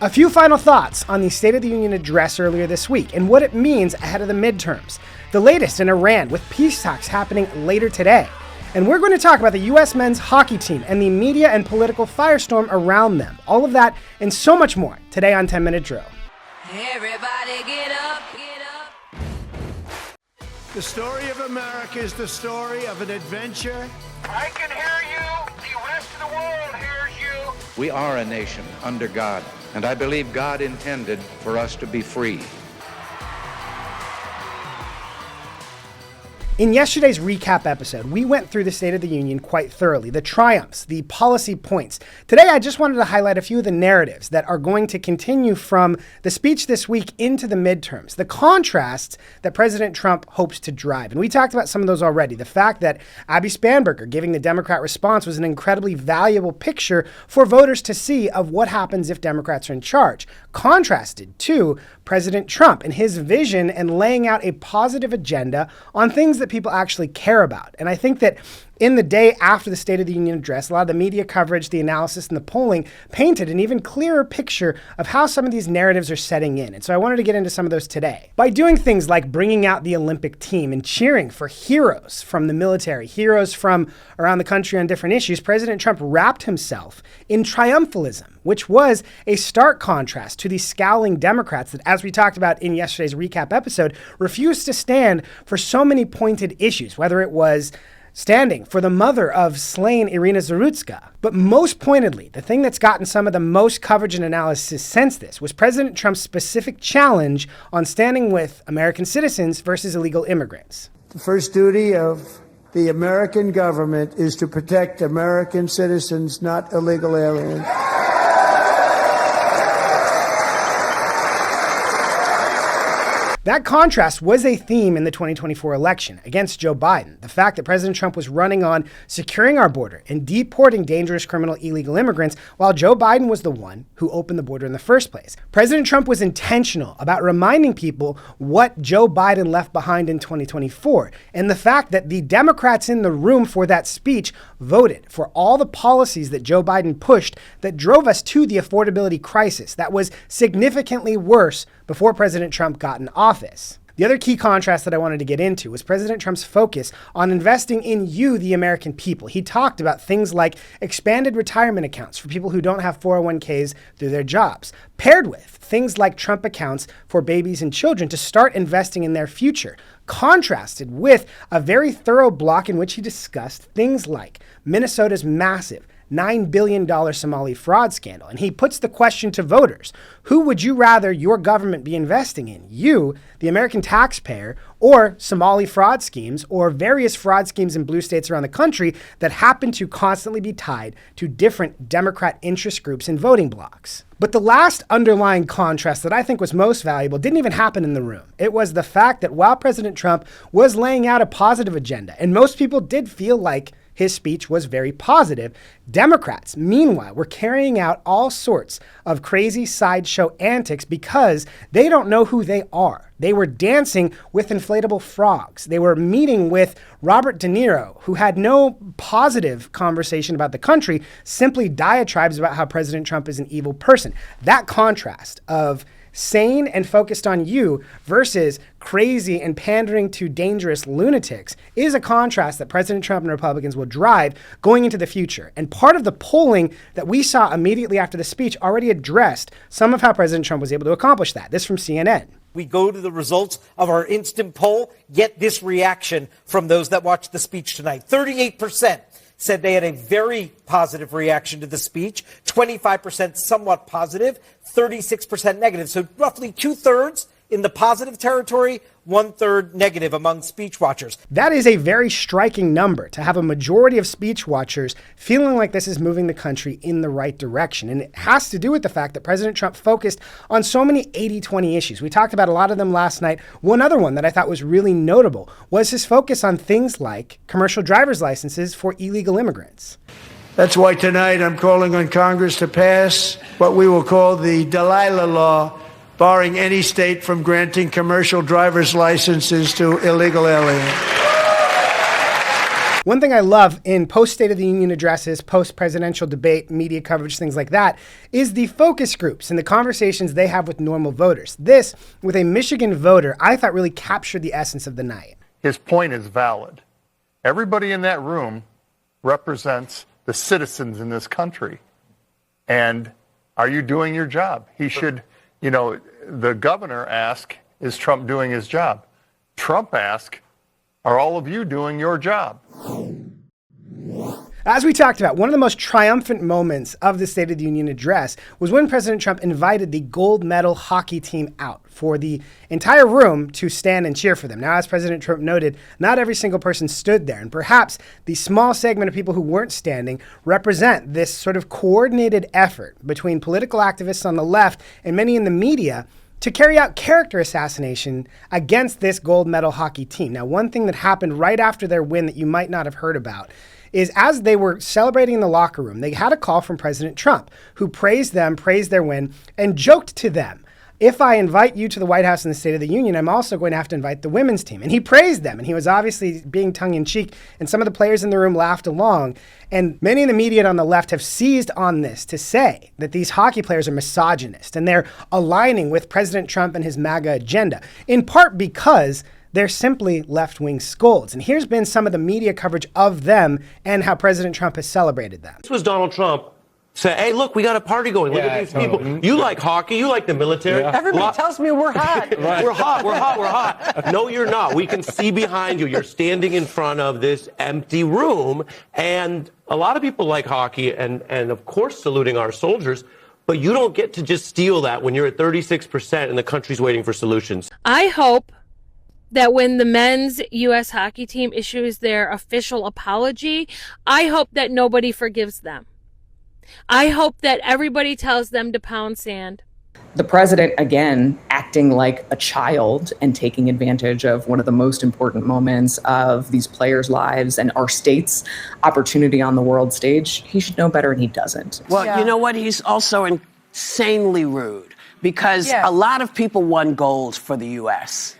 A few final thoughts on the State of the Union address earlier this week and what it means ahead of the midterms. The latest in Iran with peace talks happening later today. And we're going to talk about the U.S. men's hockey team and the media and political firestorm around them. All of that and so much more today on 10 Minute Drill. Everybody get up, get up. The story of America is the story of an adventure. I can hear you. The rest of the world hears you. We are a nation under God, and I believe God intended for us to be free. In yesterday's recap episode, we went through the State of the Union quite thoroughly, the triumphs, the policy points. Today, I just wanted to highlight a few of the narratives that are going to continue from the speech this week into the midterms, the contrasts that President Trump hopes to drive. And we talked about some of those already. The fact that Abby Spanberger giving the Democrat response was an incredibly valuable picture for voters to see of what happens if Democrats are in charge, contrasted to President Trump and his vision and laying out a positive agenda on things that people actually care about. And I think that in the day after the State of the Union address, a lot of the media coverage, the analysis, and the polling painted an even clearer picture of how some of these narratives are setting in. And so I wanted to get into some of those today. By doing things like bringing out the Olympic team and cheering for heroes from the military, heroes from around the country on different issues, President Trump wrapped himself in triumphalism, which was a stark contrast to the scowling Democrats that, as we talked about in yesterday's recap episode, refused to stand for so many pointed issues, whether it was standing for the mother of slain Irina Zarutska. But most pointedly, the thing that's gotten some of the most coverage and analysis since this was President Trump's specific challenge on standing with American citizens versus illegal immigrants. The first duty of the American government is to protect American citizens, not illegal aliens. That contrast was a theme in the 2024 election against Joe Biden. The fact that President Trump was running on securing our border and deporting dangerous criminal illegal immigrants, while Joe Biden was the one who opened the border in the first place. President Trump was intentional about reminding people what Joe Biden left behind in 2024, and the fact that the Democrats in the room for that speech voted for all the policies that Joe Biden pushed that drove us to the affordability crisis that was significantly worse before President Trump got in office. The other key contrast that I wanted to get into was President Trump's focus on investing in you, the American people. He talked about things like expanded retirement accounts for people who don't have 401ks through their jobs, paired with things like Trump accounts for babies and children to start investing in their future, contrasted with a very thorough block in which he discussed things like Minnesota's massive $9 billion Somali fraud scandal. And he puts the question to voters: who would you rather your government be investing in? You, the American taxpayer, or Somali fraud schemes, or various fraud schemes in blue states around the country that happen to constantly be tied to different Democrat interest groups and voting blocs? But the last underlying contrast that I think was most valuable didn't even happen in the room. It was the fact that while President Trump was laying out a positive agenda, and most people did feel like his speech was very positive, Democrats, meanwhile, were carrying out all sorts of crazy sideshow antics because they don't know who they are. They were dancing with inflatable frogs. They were meeting with Robert De Niro, who had no positive conversation about the country, simply diatribes about how President Trump is an evil person. That contrast of sane and focused on you versus crazy and pandering to dangerous lunatics is a contrast that President Trump and Republicans will drive going into the future. And part of the polling that we saw immediately after the speech already addressed some of how President Trump was able to accomplish that. This from CNN. We go to the results of our instant poll, get this reaction from those that watched the speech tonight. 38% said they had a very positive reaction to the speech, 25% somewhat positive, 36% negative. So roughly 2/3 in the positive territory, 1/3 negative among speech watchers. That is a very striking number to have a majority of speech watchers feeling like this is moving the country in the right direction. And it has to do with the fact that President Trump focused on so many 80-20 issues. We talked about a lot of them last night. One other one that I thought was really notable was his focus on things like commercial driver's licenses for illegal immigrants. That's why tonight I'm calling on Congress to pass what we will call the Delilah Law, barring any state from granting commercial driver's licenses to illegal aliens. One thing I love in post-State of the Union addresses, post-presidential debate, media coverage, things like that, is the focus groups and the conversations they have with normal voters. This, with a Michigan voter, I thought really captured the essence of the night. His point is valid. Everybody in that room represents the citizens in this country. And are you doing your job? He should, the governor asked, is Trump doing his job? Trump asked, are all of you doing your job? As we talked about, one of the most triumphant moments of the State of the Union address was when President Trump invited the gold medal hockey team out for the entire room to stand and cheer for them. Now, as President Trump noted, not every single person stood there, and perhaps the small segment of people who weren't standing represent this sort of coordinated effort between political activists on the left and many in the media to carry out character assassination against this gold medal hockey team. Now, one thing that happened right after their win that you might not have heard about is as they were celebrating in the locker room, they had a call from President Trump, who praised them, praised their win, and joked to them, if I invite you to the White House in the State of the Union, I'm also going to have to invite the women's team. And he praised them, and he was obviously being tongue-in-cheek, and some of the players in the room laughed along. And many in the media on the left have seized on this to say that these hockey players are misogynist, and they're aligning with President Trump and his MAGA agenda, in part because they're simply left-wing scolds. And here's been some of the media coverage of them and how President Trump has celebrated them. This was Donald Trump say, hey, look, we got a party going. Look at these people. You like hockey. You like the military. Yeah. Everybody tells me we're hot. Right. We're hot. No, you're not. We can see behind you. You're standing in front of this empty room. And a lot of people like hockey and of course, saluting our soldiers. But you don't get to just steal that when you're at 36% and the country's waiting for solutions. I hope that when the men's U.S. hockey team issues their official apology, I hope that nobody forgives them. I hope that everybody tells them to pound sand. The president, again, acting like a child and taking advantage of one of the most important moments of these players' lives and our state's opportunity on the world stage. He should know better, and he doesn't. Well, you know what? He's also insanely rude because a lot of people won gold for the U.S.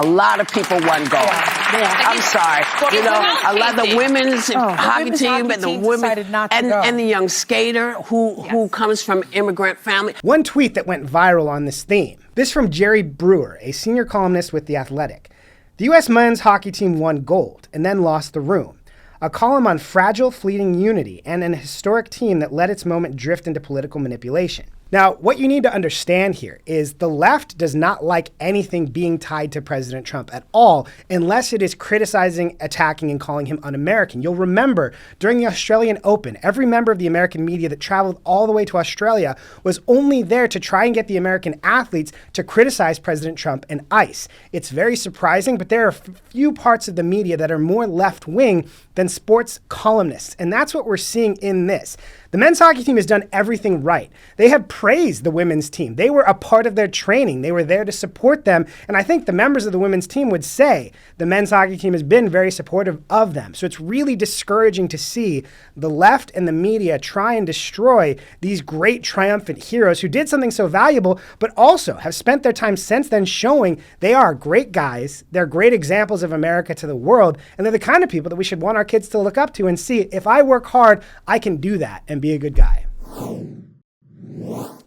A lot of people won gold. I'm sorry. I love the women's hockey team and the women and the young skater who comes from immigrant family. One tweet that went viral on this theme. This from Jerry Brewer, a senior columnist with The Athletic. The U.S. men's hockey team won gold and then lost the room. A column on fragile, fleeting unity and an historic team that let its moment drift into political manipulation. Now, what you need to understand here is the left does not like anything being tied to President Trump at all, unless it is criticizing, attacking, and calling him un-American. You'll remember during the Australian Open, every member of the American media that traveled all the way to Australia was only there to try and get the American athletes to criticize President Trump and ICE. It's very surprising, but there are few parts of the media that are more left-wing than sports columnists, and that's what we're seeing in this. The men's hockey team has done everything right. They have praised the women's team. They were a part of their training. They were there to support them. And I think the members of the women's team would say the men's hockey team has been very supportive of them. So it's really discouraging to see the left and the media try and destroy these great triumphant heroes who did something so valuable, but also have spent their time since then showing they are great guys. They're great examples of America to the world. And they're the kind of people that we should want our kids to look up to and see, if I work hard, I can do that and be a good guy.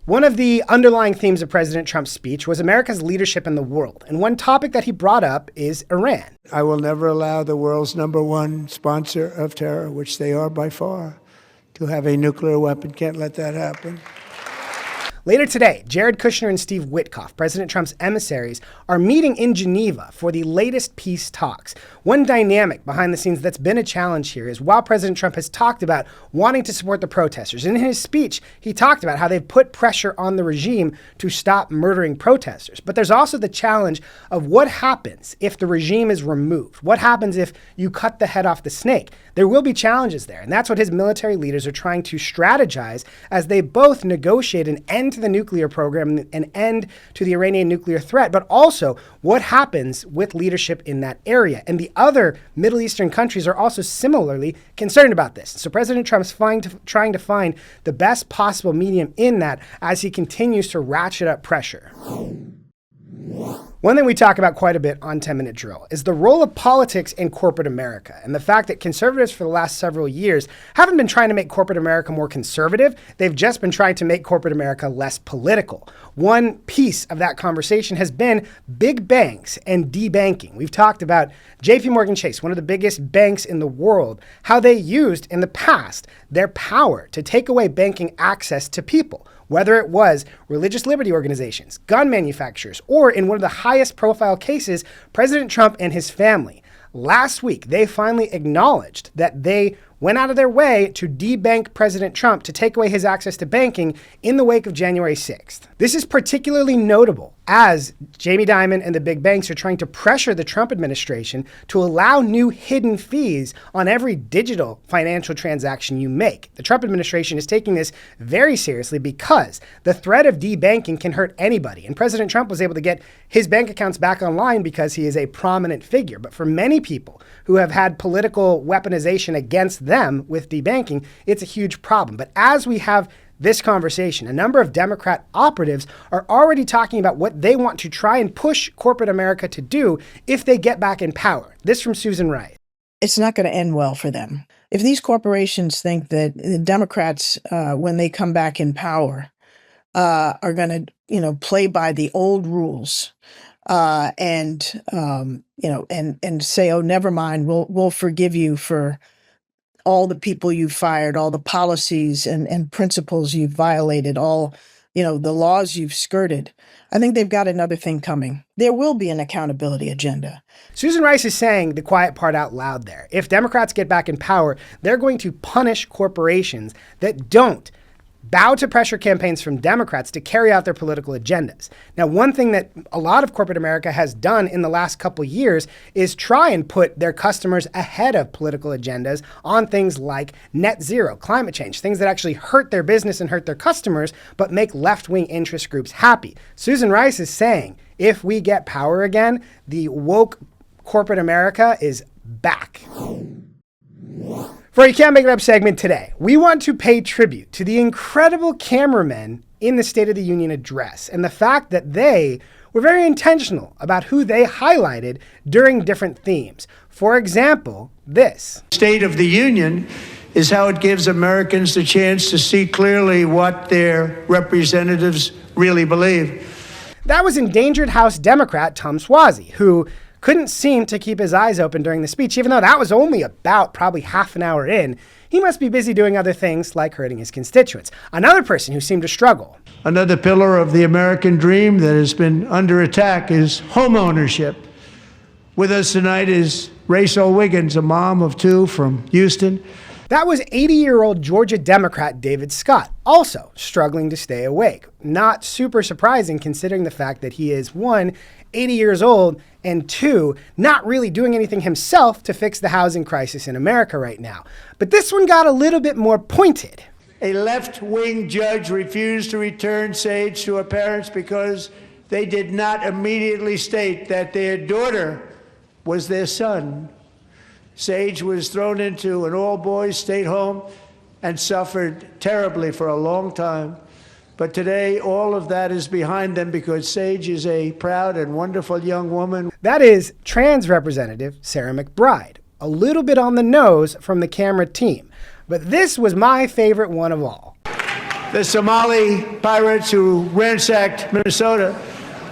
One of the underlying themes of President Trump's speech was America's leadership in the world. And one topic that he brought up is Iran. I will never allow the world's #1 sponsor of terror, which they are by far, to have a nuclear weapon. Can't let that happen. Later today, Jared Kushner and Steve Witkoff, President Trump's emissaries, are meeting in Geneva for the latest peace talks. One dynamic behind the scenes that's been a challenge here is while President Trump has talked about wanting to support the protesters, in his speech, he talked about how they've put pressure on the regime to stop murdering protesters. But there's also the challenge of what happens if the regime is removed? What happens if you cut the head off the snake? There will be challenges there, and that's what his military leaders are trying to strategize as they both negotiate an end to the nuclear program, an end to the Iranian nuclear threat, but also what happens with leadership in that area. And the other Middle Eastern countries are also similarly concerned about this. So President Trump's trying to find the best possible medium in that as he continues to ratchet up pressure. One thing we talk about quite a bit on 10-Minute Drill is the role of politics in corporate America, and the fact that conservatives for the last several years haven't been trying to make corporate America more conservative, they've just been trying to make corporate America less political. One piece of that conversation has been big banks and debanking. We've talked about JP Chase, one of the biggest banks in the world, how they used in the past their power to take away banking access to people, whether it was religious liberty organizations, gun manufacturers, or in one of the highest profile cases, President Trump and his family. Last week, they finally acknowledged that they went out of their way to debank President Trump to take away his access to banking in the wake of January 6th. This is particularly notable as Jamie Dimon and the big banks are trying to pressure the Trump administration to allow new hidden fees on every digital financial transaction you make. The Trump administration is taking this very seriously because the threat of debanking can hurt anybody. And President Trump was able to get his bank accounts back online because he is a prominent figure. But for many people who have had political weaponization against them with debanking, it's a huge problem. But as we have this conversation, a number of Democrat operatives are already talking about what they want to try and push corporate America to do if they get back in power. This from Susan Rice. It's not going to end well for them. If these corporations think that the Democrats, when they come back in power, are going to, play by the old rules, and say, oh, never mind, we'll forgive you for all the people you fired, all the policies and principles you've violated, all, the laws you've skirted. I think they've got another thing coming. There will be an accountability agenda. Susan Rice is saying the quiet part out loud there. If Democrats get back in power, they're going to punish corporations that don't bow to pressure campaigns from Democrats to carry out their political agendas. Now, one thing that a lot of corporate America has done in the last couple years is try and put their customers ahead of political agendas on things like net zero, climate change, things that actually hurt their business and hurt their customers, but make left-wing interest groups happy. Susan Rice is saying, if we get power again, the woke corporate America is back. For You Can't Make It Up segment today, we want to pay tribute to the incredible cameramen in the State of the Union address and the fact that they were very intentional about who they highlighted during different themes. For example, this. State of the Union is how it gives Americans the chance to see clearly what their representatives really believe. That was Endangered House Democrat Tom Suozzi, who couldn't seem to keep his eyes open during the speech, even though that was only about probably half an hour in. He must be busy doing other things like hurting his constituents. Another person who seemed to struggle. Another pillar of the American dream that has been under attack is home ownership. With us tonight is Rachel Wiggins, a mom of two from Houston. That was 80-year-old Georgia Democrat David Scott, also struggling to stay awake. Not super surprising considering the fact that he is, 1, 80 years old, and 2, not really doing anything himself to fix the housing crisis in America right now. But this one got a little bit more pointed. A left-wing judge refused to return Sage to her parents because they did not immediately state that their daughter was their son. Sage was thrown into an all-boys state home and suffered terribly for a long time. But today, all of that is behind them because Sage is a proud and wonderful young woman. That is trans Representative Sarah McBride. A little bit on the nose from the camera team. But this was my favorite one of all. The Somali pirates who ransacked Minnesota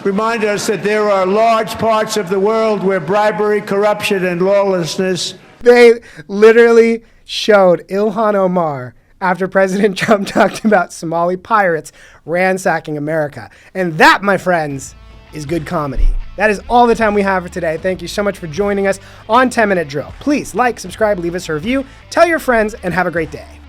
remind us that there are large parts of the world where bribery, corruption, and lawlessness. They literally showed Ilhan Omar after President Trump talked about Somali pirates ransacking America. And that, my friends, is good comedy. That is all the time we have for today. Thank you so much for joining us on 10-Minute Drill. Please like, subscribe, leave us a review, tell your friends, and have a great day.